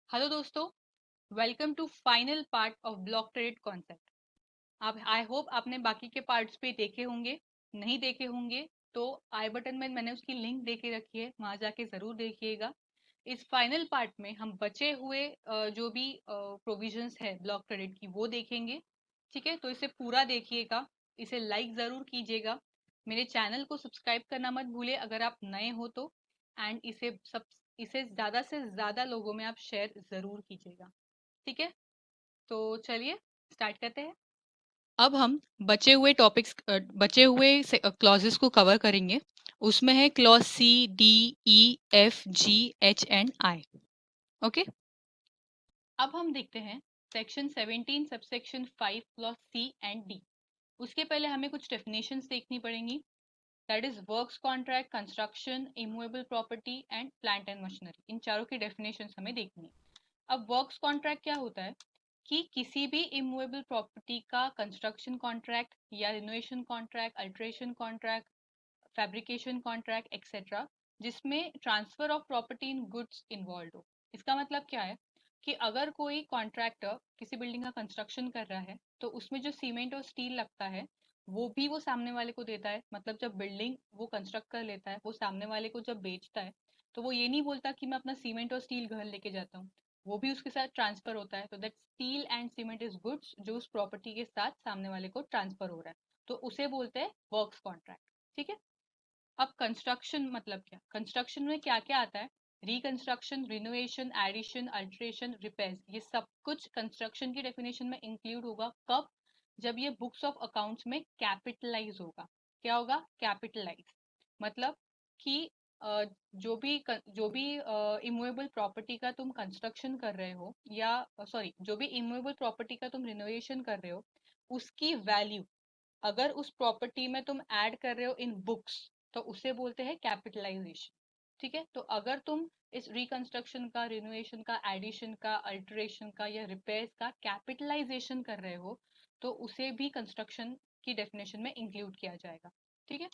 Hello दोस्तों, welcome to final part of block trade concept. आप I hope आपने बाकी के पार्ट्स भी देखे होंगे। नहीं देखे होंगे तो आई बटन में मैंने उसकी लिंक दे के रखी है, वहां जाके जरूर देखिएगा। इस फाइनल पार्ट में हम बचे हुए जो भी प्रोविजंस है ब्लॉक क्रेडिट की वो देखेंगे। ठीक है, तो इसे पूरा देखिएगा, इसे लाइक जरूर कीजिएगा, मेरे चैनल को सब्सक्राइब करना मत भूलिए अगर आप नए हो तो। एंड इसे ज्यादा से ज्यादा लोगों में आप शेयर जरूर कीजिएगा। ठीक है, तो चलिए स्टार्ट करते हैं। अब हम बचे हुए क्लॉजेस को कवर करेंगे। उसमें है clause C, D, E, F, G, H and I. Okay, अब हम देखते हैं section 17 subsection 5 clause C and D. उसके पहले हमें कुछ डेफिनेशंस देखनी पड़ेंगी। That is works contract, construction, immovable property and plant and machinery. इन चारों की डेफिनेशंस हमें देखनी है। अब वर्क्स कॉन्ट्रैक्ट क्या होता है कि किसी भी इमूवेबल प्रॉपर्टी का कंस्ट्रक्शन कॉन्ट्रैक्ट या renovation contract, alteration contract, fabrication contract etcetera, जिसमें transfer of property in goods involve हो। इसका मतलब क्या है कि अगर कोई कॉन्ट्रैक्टर किसी बिल्डिंग का कंस्ट्रक्शन कर रहा है तो उसमें जो सीमेंट और स्टील लगता है वो भी वो सामने वाले को देता है। मतलब जब बिल्डिंग वो कंस्ट्रक्ट कर लेता है, वो सामने वाले को जब बेचता है तो वो ये नहीं बोलता कि मैं अपना सीमेंट और स्टील घर लेके जाता हूँ, वो भी उसके साथ ट्रांसफर होता है। तो that steel and cement is goods जो उस प्रॉपर्टी के साथ सामने वाले को ट्रांसफर हो रहा है, तो उसे बोलते हैं वर्क्स कॉन्ट्रैक्ट। ठीक है, अब कंस्ट्रक्शन मतलब क्या, कंस्ट्रक्शन में क्या क्या आता है? Reconstruction, renovation, addition, alteration, repairs, ये सब कुछ कंस्ट्रक्शन की डेफिनेशन में इंक्लूड होगा। कब? जब ये बुक्स ऑफ अकाउंट्स में कैपिटलाइज होगा। क्या होगा? कैपिटलाइज। मतलब कि जो भी इमूवेबल प्रॉपर्टी का तुम कंस्ट्रक्शन कर रहे हो, या सॉरी, जो भी इमूवेबल प्रॉपर्टी का तुम रिनोवेशन कर रहे हो, उसकी वैल्यू अगर उस प्रॉपर्टी में तुम ऐड कर रहे हो इन बुक्स, तो उसे बोलते हैं कैपिटलाइजेशन। ठीक है, तो अगर तुम इस रिकंस्ट्रक्शन का, रिनोवेशन का, एडिशन का, अल्टरेशन का या रिपेयर्स का कैपिटलाइजेशन कर रहे हो तो उसे भी कंस्ट्रक्शन की डेफिनेशन में इंक्लूड किया जाएगा। ठीक है,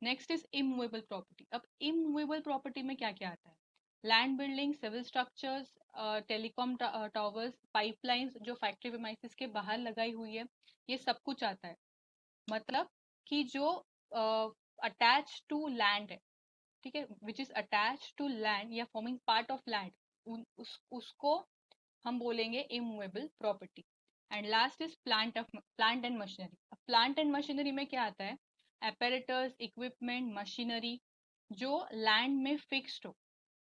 नेक्स्ट इज इमूवेबल प्रॉपर्टी। अब इमूवेबल प्रॉपर्टी में क्या क्या आता है? Land, building, civil structures, telecom towers, pipelines जो फैक्ट्री प्रीमाइसेस के बाहर लगाई हुई है, ये सब कुछ आता है। मतलब कि जो अटैच टू लैंड है, ठीक है, which is attach to land या फॉर्मिंग पार्ट ऑफ लैंड, उसको हम बोलेंगे immovable property. And last is plant and machinery. Plant and machinery में क्या आता है? एपरेटर्स, इक्विपमेंट, मशीनरी जो लैंड में फिक्स्ड हो।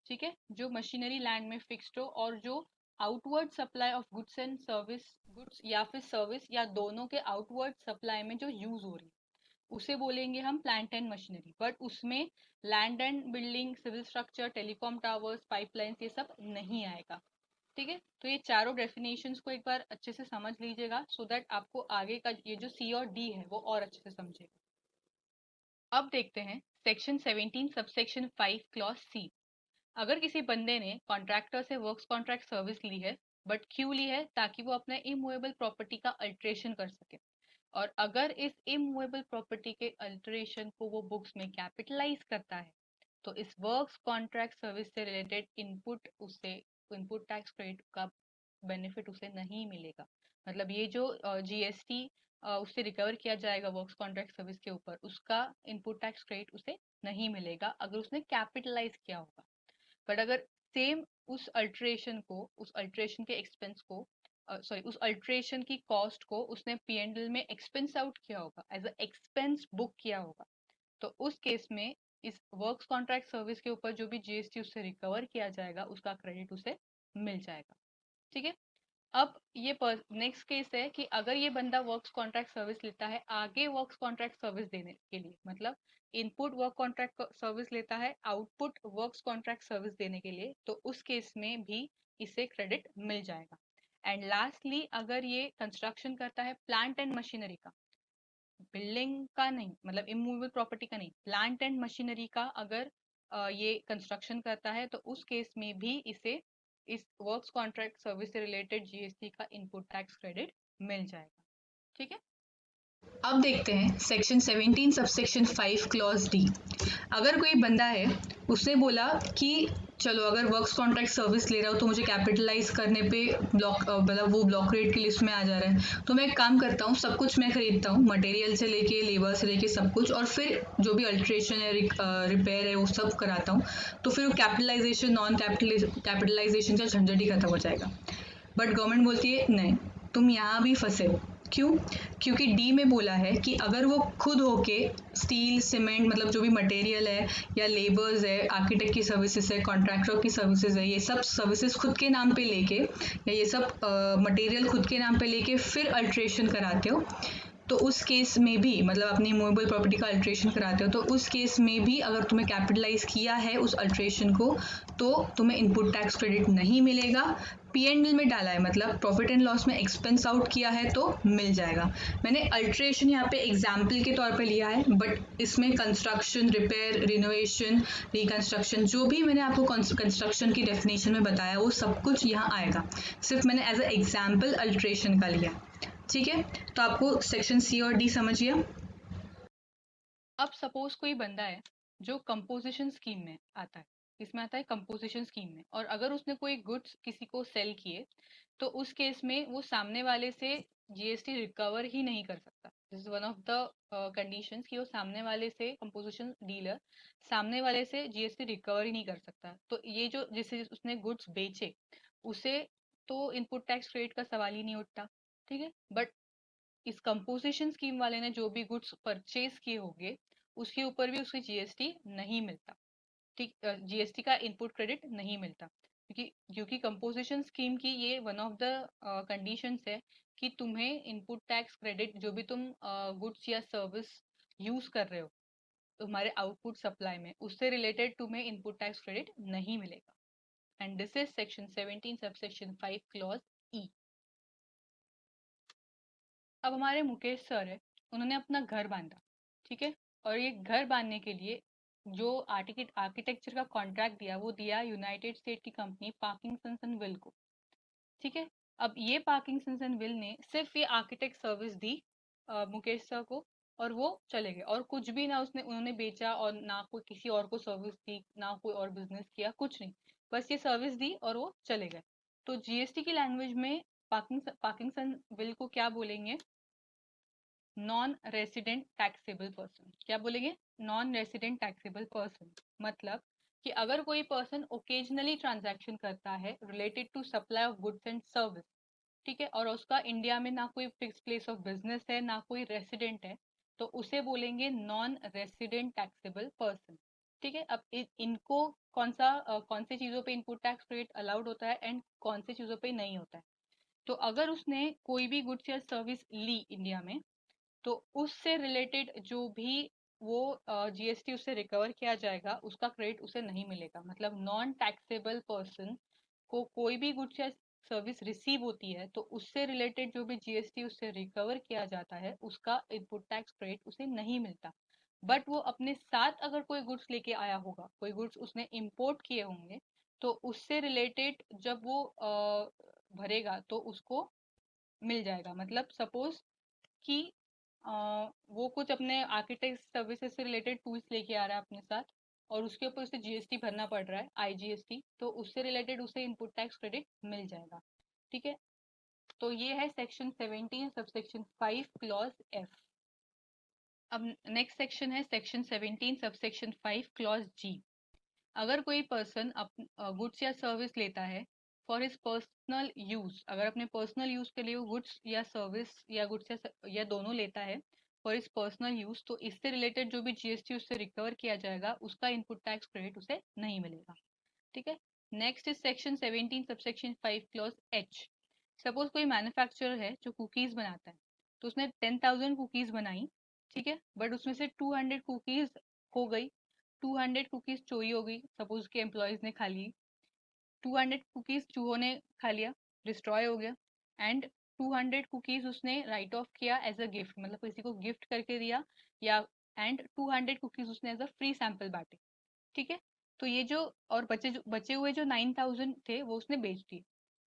ठीक है, जो मशीनरी लैंड में फिक्स्ड हो और जो outward supply of goods and service, goods या फिर सर्विस या दोनों के आउटवर्ड सप्लाई में जो यूज हो रही है, उसे बोलेंगे हम प्लांट एंड मशीनरी। बट उसमें land and building, civil structure, telecom towers, pipelines ये सब नहीं आएगा। ठीक है, तो ये चारों डेफिनेशंस को एक बार अच्छे से समझ लीजिएगा सो दैट आपको आगे का ये जो सी और डी है वो और अच्छे से समझेगा। अब देखते हैं सेक्शन 17 सबसेक्शन 5 क्लॉज सी। अगर किसी बंदे ने कॉन्ट्रैक्टर से वर्क्स कॉन्ट्रैक्ट सर्विस ली है, बट क्यों ली है? ताकि वो अपने इमूवेबल प्रॉपर्टी का अल्ट्रेशन कर सके। और अगर इस इमूवेबल प्रॉपर्टी के अल्ट्रेशन को वो बुक्स में कैपिटलाइज करता है तो इस वर्क्स कॉन्ट्रैक्ट सर्विस से रिलेटेड इनपुट टैक्स क्रेडिट का बेनिफिट उसे नहीं मिलेगा। मतलब ये जो जीएसटी उससे रिकवर किया जाएगा वर्क्स कॉन्ट्रैक्ट सर्विस के ऊपर, उसका इनपुट टैक्स क्रेडिट उसे नहीं मिलेगा अगर उसने कैपिटलाइज किया होगा। बट अगर सेम उस अल्ट्रेशन के एक्सपेंस को, सॉरी, उस अल्ट्रेशन की कॉस्ट को उसने पीएनएल में एक्सपेंस आउट किया होगा, एज अ एक्सपेंस बुक किया होगा, तो उस केस में इस वर्क्स कॉन्ट्रैक्ट सर्विस के ऊपर जो भी जीएसटी उससे रिकवर किया जाएगा उसका क्रेडिट उसे मिल जाएगा। ठीक है, अब ये नेक्स्ट केस है कि अगर ये बंदा वर्क्स कॉन्ट्रैक्ट सर्विस लेता है आगे वर्क्स कॉन्ट्रैक्ट सर्विस देने के लिए, मतलब इनपुट वर्क कॉन्ट्रैक्ट सर्विस लेता है आउटपुट वर्क्स कॉन्ट्रैक्ट सर्विस देने के लिए, तो उस केस में भी इसे क्रेडिट मिल जाएगा। एंड लास्टली, अगर ये कंस्ट्रक्शन करता है प्लांट एंड मशीनरी का, बिल्डिंग का नहीं, मतलब इमूवेबल प्रॉपर्टी का नहीं, प्लांट एंड मशीनरी का अगर ये कंस्ट्रक्शन करता है तो उस केस में भी इसे इस वर्क्स कॉन्ट्रैक्ट सर्विस से रिलेटेड जीएसटी का इनपुट टैक्स क्रेडिट मिल जाएगा। ठीक है, अब देखते हैं सेक्शन 17 सबसेक्शन 5 क्लॉज डी। अगर कोई बंदा है, उसने बोला कि चलो अगर वर्क्स कॉन्ट्रैक्ट सर्विस ले रहा हो तो मुझे कैपिटलाइज करने पे ब्लॉक मतलब वो ब्लॉक रेट की लिस्ट में आ जा रहा है, तो मैं एक काम करता हूँ, सब कुछ मैं खरीदता हूँ, मटेरियल से लेके लेबर से लेके सब कुछ, और फिर जो भी अल्ट्रेशन है रिपेयर है वो सब कराता हूँ, तो फिर वो कैपिटलाइजेशन नॉन कैपिटलाइजेशन का झंझट ही खत्म हो जाएगा। बट गवर्नमेंट बोलती है नहीं, तुम यहाँ भी फंसे हो। क्यों? क्योंकि डी में बोला है कि अगर वो खुद होके स्टील सीमेंट मतलब जो भी मटेरियल है या लेबर्स है, आर्किटेक्ट की सर्विसेज है, कॉन्ट्रैक्टर की सर्विसेज है, ये सब सर्विसेज खुद के नाम पे लेके या ये सब मटेरियल खुद के नाम पे लेके फिर अल्ट्रेशन कराते हो, तो उस केस में भी मतलब अपनी मूवेबल प्रॉपर्टी का अल्ट्रेशन कराते हो, तो उस केस में भी अगर तुम्हें कैपिटलाइज किया है उस अल्ट्रेशन को, तो तुम्हें इनपुट टैक्स क्रेडिट नहीं मिलेगा। पी एंड एल में डाला है मतलब प्रॉफिट एंड लॉस में एक्सपेंस आउट किया है तो मिल जाएगा। मैंने अल्ट्रेशन यहाँ पे एग्जाम्पल के तौर पे लिया है, बट इसमें कंस्ट्रक्शन, रिपेयर, रिनोवेशन, रिकंस्ट्रक्शन, जो भी मैंने आपको कंस्ट्रक्शन की डेफिनेशन में बताया वो सब कुछ यहाँ आएगा। सिर्फ मैंने एज अ एग्जाम्पल अल्ट्रेशन का लिया। ठीक है, तो आपको सेक्शन सी और डी समझ गया। अब सपोज कोई बंदा है जो कंपोजिशन स्कीम में आता है, इसमें आता है कंपोजिशन स्कीम में, और अगर उसने कोई गुड्स किसी को सेल किए तो उस केस में वो सामने वाले से जीएसटी रिकवर ही नहीं कर सकता। This is one of the conditions कि वो सामने वाले से, कंपोजिशन डीलर सामने वाले से जीएसटी रिकवर ही नहीं कर सकता। तो ये जो जिसे उसने गुड्स बेचे उसे तो इनपुट टैक्स क्रेडिट का सवाल ही नहीं उठता। ठीक है, बट इस कंपोजिशन स्कीम वाले ने जो भी गुड्स परचेज किए होंगे उसके ऊपर भी उसकी जीएसटी नहीं मिलता। ठीक, जीएसटी का इनपुट क्रेडिट नहीं मिलता, क्योंकि कंपोजिशन स्कीम की ये वन ऑफ द कंडीशंस है कि तुम्हें इनपुट टैक्स क्रेडिट जो भी तुम गुड्स या सर्विस यूज कर रहे हो तुम्हारे आउटपुट सप्लाई में, उससे रिलेटेड तुम्हें इनपुट टैक्स क्रेडिट नहीं मिलेगा। And this is section 17 subsection 5 clause ई। अब हमारे मुकेश सर है, उन्होंने अपना घर बांधा। ठीक है, और ये घर बांधने के लिए जो आर्किटेक्चर का कॉन्ट्रैक्ट दिया वो दिया यूनाइटेड स्टेट की कंपनी पार्किंसंस एंड विल को। ठीक है, अब ये पार्किंसंस एंड विल ने सिर्फ ये आर्किटेक्ट सर्विस दी मुकेश सर को, और वो चले गए, और कुछ भी ना उसने उन्होंने बेचा और ना कोई किसी और को सर्विस दी, ना कोई और बिजनेस किया, कुछ नहीं, बस ये सर्विस दी और वो चले गए। तो जीएसटी की लैंग्वेज में पार्किंसन विल को क्या बोलेंगे? Non resident taxable person. क्या बोलेंगे? Non resident taxable person. मतलब कि अगर कोई पर्सन ओकेजनली ट्रांजैक्शन करता है related to supply of goods and service, ठीक है, और उसका इंडिया में ना कोई फिक्स प्लेस ऑफ बिजनेस है ना कोई रेसिडेंट है, तो उसे बोलेंगे नॉन रेसिडेंट टैक्सेबल पर्सन। ठीक है, अब इनको कौन से चीजों पे इनपुट टैक्स रेट अलाउड होता है एंड कौन से चीजों पे नहीं होता है। तो अगर उसने कोई भी गुड्स या सर्विस ली इंडिया में, तो उससे रिलेटेड जो भी वो जीएसटी उससे रिकवर किया जाएगा उसका क्रेडिट उसे नहीं मिलेगा। मतलब नॉन टैक्सेबल पर्सन को कोई भी गुड्स या सर्विस रिसीव होती है तो उससे रिलेटेड जो भी जीएसटी उससे रिकवर किया जाता है उसका इनपुट टैक्स क्रेडिट उसे नहीं मिलता। बट वो अपने साथ अगर कोई गुड्स लेके आया होगा, कोई गुड्स उसने इंपोर्ट किए होंगे, तो उससे रिलेटेड जब वो भरेगा तो उसको मिल जाएगा। मतलब सपोज कि वो कुछ अपने आर्किटेक्ट सर्विसेज से रिलेटेड टूल्स लेके आ रहा है अपने साथ, और उसके ऊपर उसे जीएसटी भरना पड़ रहा है, आईजीएसटी, तो उससे रिलेटेड उसे इनपुट टैक्स क्रेडिट मिल जाएगा। ठीक है, तो ये है सेक्शन 17 सबसेक्शन 5 क्लॉज एफ। अब नेक्स्ट सेक्शन है सेक्शन 17 सबसेक्शन 5 क्लॉज जी। अगर कोई पर्सन गुड्स या सर्विस लेता है फॉर हिज पर्सनल यूज, अगर अपने पर्सनल यूज के लिए वो गुड्स या सर्विस या गुड्स या दोनों लेता है फॉर हिज पर्सनल यूज, तो इससे रिलेटेड जो भी जीएसटी उससे रिकवर किया जाएगा उसका इनपुट टैक्स क्रेडिट उसे नहीं मिलेगा। ठीक है, next is section 17 subsection 5 clause H. Suppose कोई मैन्युफैक्चरर है जो कुकीज बनाता है, तो उसने 10,000 कुकीज बनाई, ठीक है, बट उसमें से 200 कुकीज खो गई, 200 कुकीज चोरी हो गई, सपोज के एम्प्लॉयज ने खा ली, 200 कुकीज चूहों ने खा लिया, डिस्ट्रॉय हो गया, एंड 200 कुकीज उसने राइट ऑफ किया एज अ गिफ्ट, मतलब किसी को गिफ्ट करके दिया, या एंड 200 कुकीज उसने एज अ फ्री सैंपल बांटे। ठीक है, तो ये जो और बचे हुए जो 9,000 थे वो उसने बेच दिए।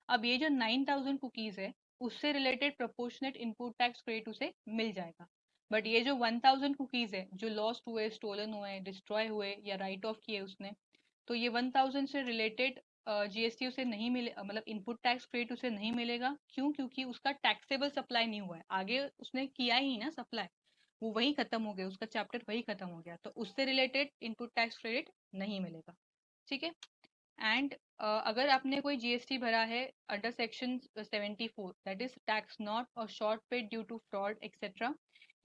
अब ये जो 9,000 कुकीज है उससे related proportionate input tax credit उसे मिल जाएगा। बट ये जो 1000 कुकीज है जो लॉस्ट हुए, स्टोलन हुए, डिस्ट्रॉय हुए या राइट ऑफ किए उसने, तो ये 1000 से रिलेटेड जीएसटी उसे नहीं मिले, मतलब इनपुट टैक्स क्रेडिट उसे नहीं मिलेगा। क्यों? क्योंकि उसका टैक्सेबल सप्लाई नहीं हुआ है, आगे उसने किया ही ना सप्लाई, वो वही खत्म हो गया, उसका चैप्टर वही खत्म हो गया, तो उससे रिलेटेड इनपुट टैक्स क्रेडिट नहीं मिलेगा। ठीक है। एंड अगर आपने कोई जीएसटी भरा है under section 74, that is tax not और short paid due to fraud etcetera,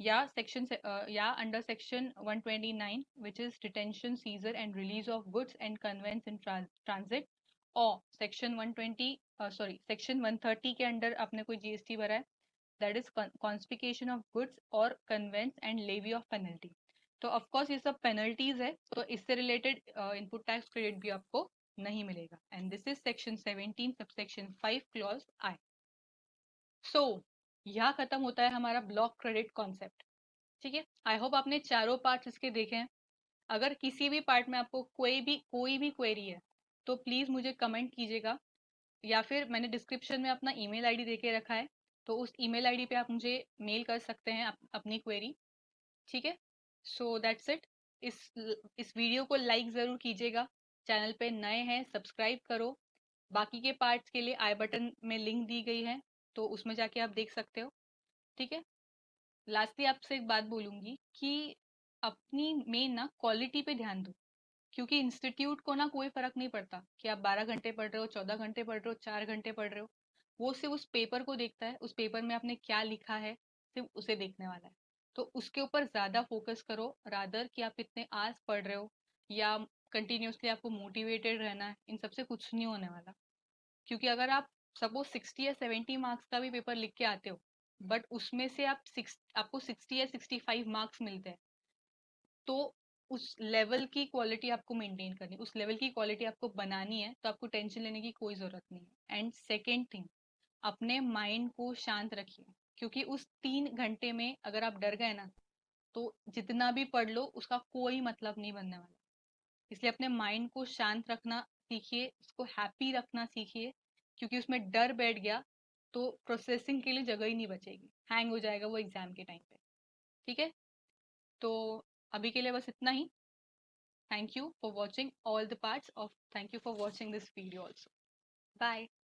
या सेक्शन या under section 129 which is detention, seizure and release of goods and conveyance in transit, और सेक्शन 120 सॉरी सेक्शन 130 के under आपने कोई GST भरा है, that is confiscation of goods और conveyance and levy of penalty. तो ऑफ कोर्स ये सब पेनल्टीज है, तो इससे रिलेटेड इनपुट टैक्स क्रेडिट भी आपको नहीं मिलेगा। And this is section 17 subsection 5 clause I. So यहाँ खत्म होता है हमारा ब्लॉक क्रेडिट कॉन्सेप्ट। ठीक है, आई होप आपने चारों पार्ट्स इसके देखे हैं। अगर किसी भी पार्ट में आपको कोई भी क्वेरी है तो प्लीज मुझे कमेंट कीजिएगा, या फिर मैंने डिस्क्रिप्शन में अपना ईमेल आईडी देके रखा है, तो उस ईमेल आईडी पे आप मुझे मेल कर सकते हैं अपनी क्वेरी। ठीक है, सो दैट्स इट। इस वीडियो को लाइक ज़रूर कीजिएगा, चैनल पे नए हैं सब्सक्राइब करो। बाकी के पार्ट्स के लिए आई बटन में लिंक दी गई है, तो उसमें जाके आप देख सकते हो। ठीक है। लास्टली आपसे एक बात बोलूँगी कि अपनी मेन ना क्वालिटी पे ध्यान दो, क्योंकि इंस्टीट्यूट को ना कोई फर्क नहीं पड़ता कि आप 12 घंटे पढ़ रहे हो, 14 घंटे पढ़ रहे हो, 4 घंटे पढ़ रहे हो। वो सिर्फ उस पेपर को देखता है, उस पेपर में आपने क्या लिखा है सिर्फ उसे देखने वाला है। तो उसके ऊपर ज्यादा फोकस करो रादर कि आप कितने आवर्स पढ़ रहे हो, या कंटिन्यूसली आपको मोटिवेटेड रहना है, इन सबसे कुछ नहीं होने वाला। क्योंकि अगर आप सपोज 60 या 70 मार्क्स का भी पेपर लिख के आते हो, बट उसमें से आपको 60 या 65 मार्क्स मिलते हैं, तो उस लेवल की क्वालिटी आपको मेंटेन करनी, उस लेवल की क्वालिटी आपको बनानी है, तो आपको टेंशन लेने की कोई जरूरत नहीं है। एंड सेकेंड थिंग, अपने माइंड को शांत रखिए, क्योंकि उस 3 घंटे में अगर आप डर गए ना, तो जितना भी पढ़ लो उसका कोई मतलब नहीं बनने वाला। इसलिए अपने माइंड को शांत रखना सीखिए, उसको हैप्पी रखना सीखिए, क्योंकि उसमें डर बैठ गया तो प्रोसेसिंग के लिए जगह ही नहीं बचेगी, हैंग हो जाएगा वो एग्जाम के टाइम पे। ठीक है, तो अभी के लिए बस इतना ही। Thank you for watching all the parts of, thank you for watching this video also. Bye.